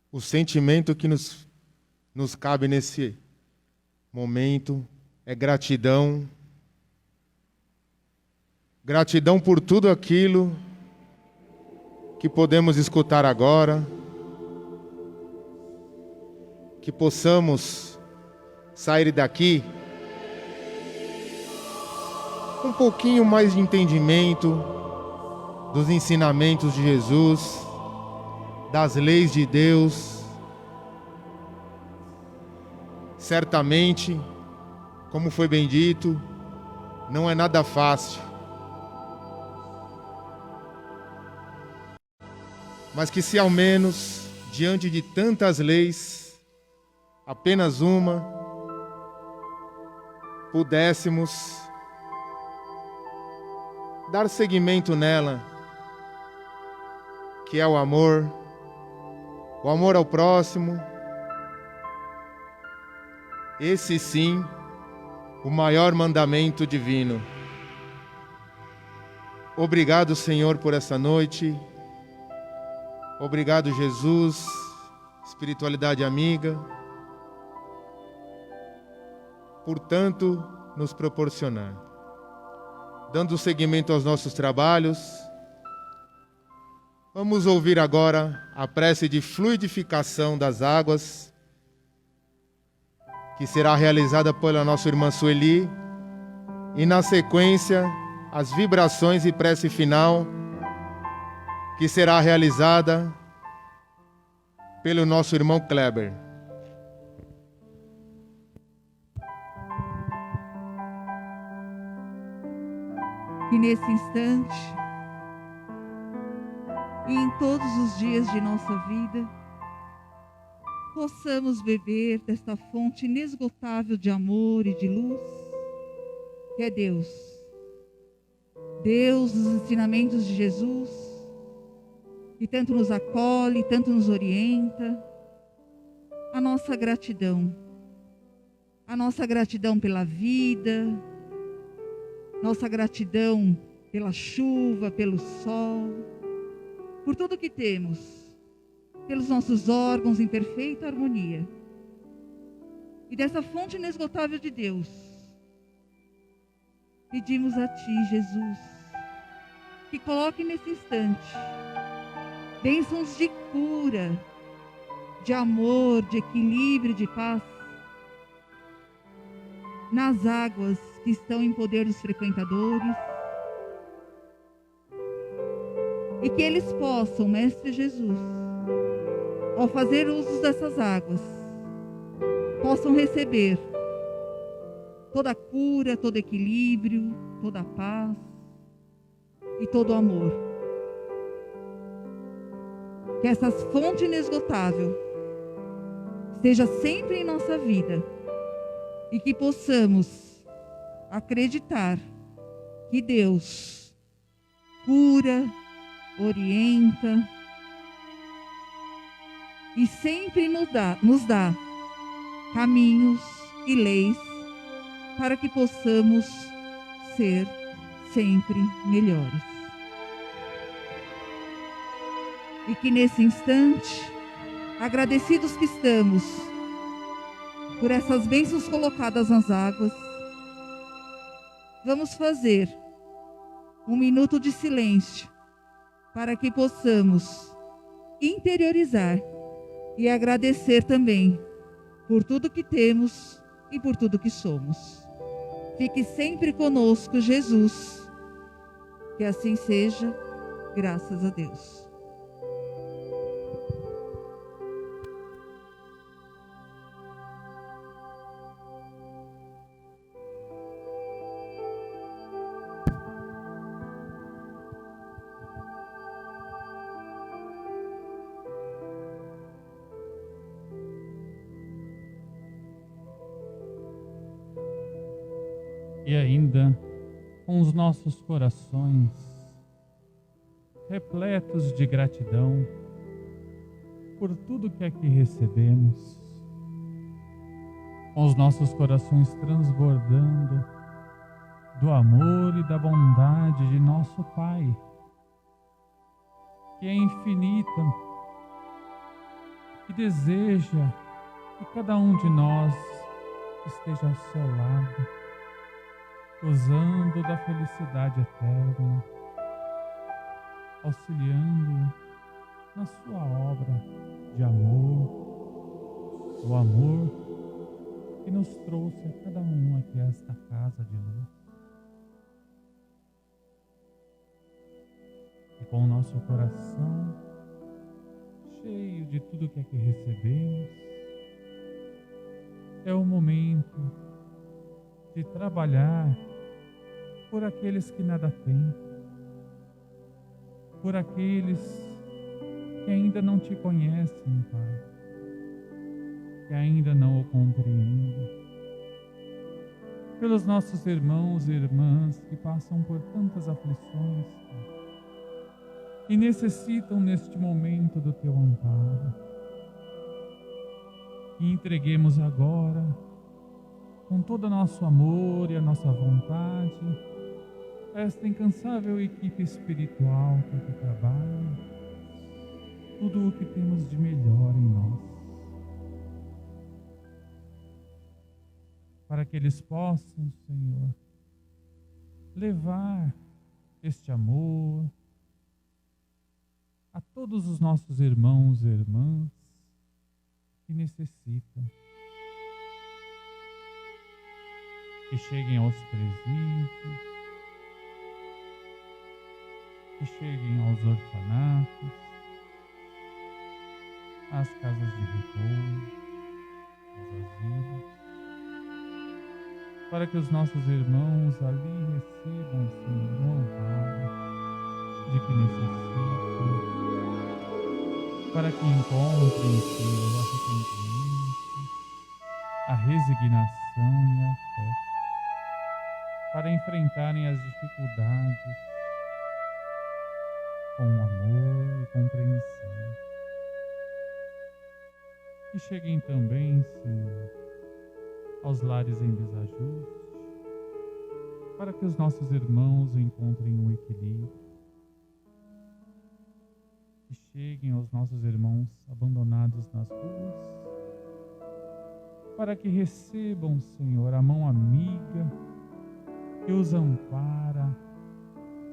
S1: O sentimento que nos cabe nesse momento é gratidão. Gratidão por tudo aquilo que podemos escutar agora. Que possamos sair daqui com um pouquinho mais de entendimento dos ensinamentos de Jesus, das leis de Deus. Certamente, como foi bem dito, não é nada fácil. Mas que se ao menos, diante de tantas leis, apenas uma, pudéssemos dar seguimento nela, que é o amor ao próximo. Esse sim, o maior mandamento divino. Obrigado, Senhor, por essa noite. Obrigado, Jesus, espiritualidade amiga, por tanto nos proporcionar. Dando seguimento aos nossos trabalhos, vamos ouvir agora a prece de fluidificação das águas, que será realizada pela nossa irmã Sueli, e na sequência, as vibrações e prece final, que será realizada pelo nosso irmão Kleber.
S4: E nesse instante, e em todos os dias de nossa vida, possamos beber desta fonte inesgotável de amor e de luz, que é Deus. Deus, os ensinamentos de Jesus, que tanto nos acolhe, tanto nos orienta, a nossa gratidão pela vida, nossa gratidão pela chuva, pelo sol, por tudo que temos, pelos nossos órgãos em perfeita harmonia. E dessa fonte inesgotável de Deus, pedimos a Ti, Jesus, que coloque nesse instante bênçãos de cura, de amor, de equilíbrio, de paz, nas águas que estão em poder dos frequentadores, e que eles possam, Mestre Jesus, ao fazer uso dessas águas, possam receber toda a cura, todo equilíbrio, toda a paz e todo o amor. Que essa fonte inesgotável esteja sempre em nossa vida e que possamos acreditar que Deus cura, orienta e sempre nos dá caminhos e leis para que possamos ser sempre melhores. E que nesse instante, agradecidos que estamos por essas bênçãos colocadas nas águas, vamos fazer um minuto de silêncio para que possamos interiorizar e agradecer também por tudo que temos e por tudo que somos. Fique sempre conosco, Jesus. Que assim seja, graças a Deus.
S5: E ainda, com os nossos corações repletos de gratidão por tudo que aqui recebemos, com os nossos corações transbordando do amor e da bondade de nosso Pai, que é infinita, que deseja que cada um de nós esteja ao seu lado, gozando da felicidade eterna, auxiliando na sua obra de amor, o amor que nos trouxe a cada um aqui a esta casa de luz. E com o nosso coração cheio de tudo que aqui recebemos, é o momento de trabalhar por aqueles que nada têm, por aqueles que ainda não te conhecem, Pai, que ainda não o compreendem, pelos nossos irmãos e irmãs que passam por tantas aflições, Pai, e necessitam neste momento do teu amparo. E entreguemos agora, com todo o nosso amor e a nossa vontade, esta incansável equipe espiritual que aqui trabalha, tudo o que temos de melhor em nós, para que eles possam, Senhor, levar este amor a todos os nossos irmãos e irmãs que necessitam, que cheguem aos presídios, que cheguem aos orfanatos, às casas de repouso, aos asilos, para que os nossos irmãos ali recebam, Senhor, o amparo de que necessitam, para que encontrem, Senhor, o arrependimento, a resignação e a fé, para enfrentarem as dificuldades com amor e compreensão. E cheguem também, Senhor, aos lares em desajuste, para que os nossos irmãos encontrem um equilíbrio. E cheguem aos nossos irmãos abandonados nas ruas, para que recebam, Senhor, a mão amiga que os ampara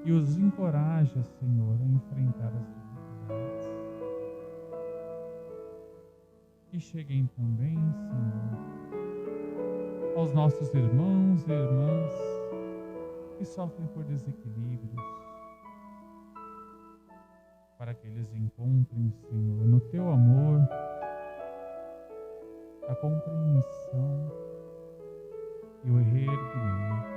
S5: e os encoraja, Senhor, a enfrentar as dificuldades. E cheguem também, Senhor, aos nossos irmãos e irmãs que sofrem por desequilíbrios, para que eles encontrem, Senhor, no Teu amor, a compreensão e o reerguimento.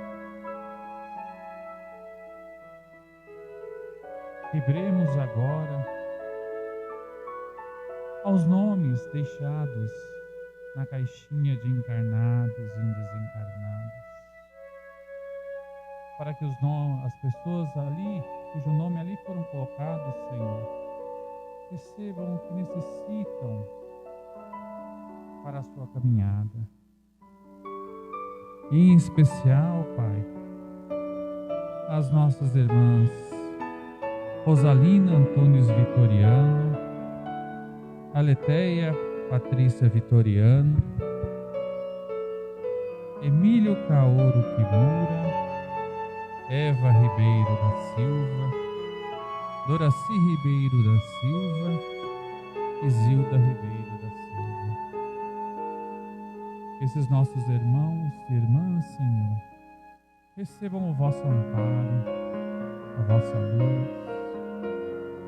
S5: Vibremos agora aos nomes deixados na caixinha de encarnados e desencarnados, para que as pessoas ali, cujo nome ali foram colocados, Senhor, recebam o que necessitam para a sua caminhada. E em especial, Pai, as nossas irmãs Rosalina Antunes Vitoriano, Aleteia Patrícia Vitoriano, Emílio Kaoru Kimura, Eva Ribeiro da Silva, Doraci Ribeiro da Silva e Zilda Ribeiro da Silva. Esses nossos irmãos e irmãs, Senhor, recebam o vosso amparo, a vossa luz,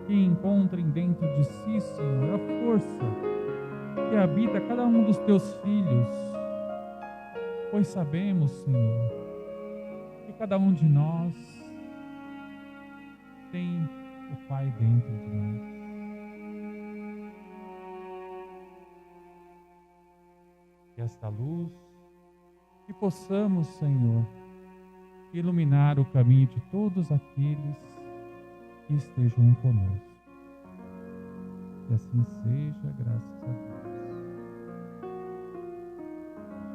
S5: que encontrem dentro de si, Senhor, a força que habita cada um dos teus filhos, pois sabemos, Senhor, que cada um de nós tem o Pai dentro de nós. Que esta luz, que possamos, Senhor, iluminar o caminho de todos aqueles que estejam conosco. Que assim seja, graças a Deus.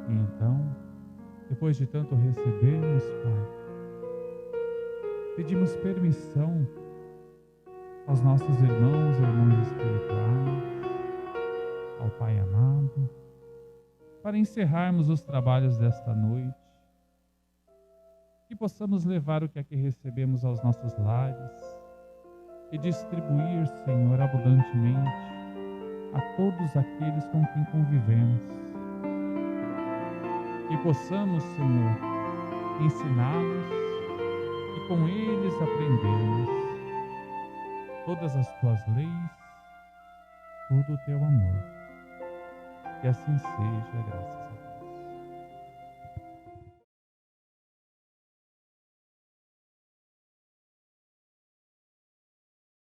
S5: E então, depois de tanto recebermos, Pai, pedimos permissão aos nossos irmãos e irmãs espirituais, ao Pai amado, para encerrarmos os trabalhos desta noite, que possamos levar o que aqui recebemos aos nossos lares e distribuir, Senhor, abundantemente a todos aqueles com quem convivemos. Que possamos, Senhor, ensiná-los e com eles aprendermos todas as tuas leis, todo o teu amor. Que assim seja, graças a Deus.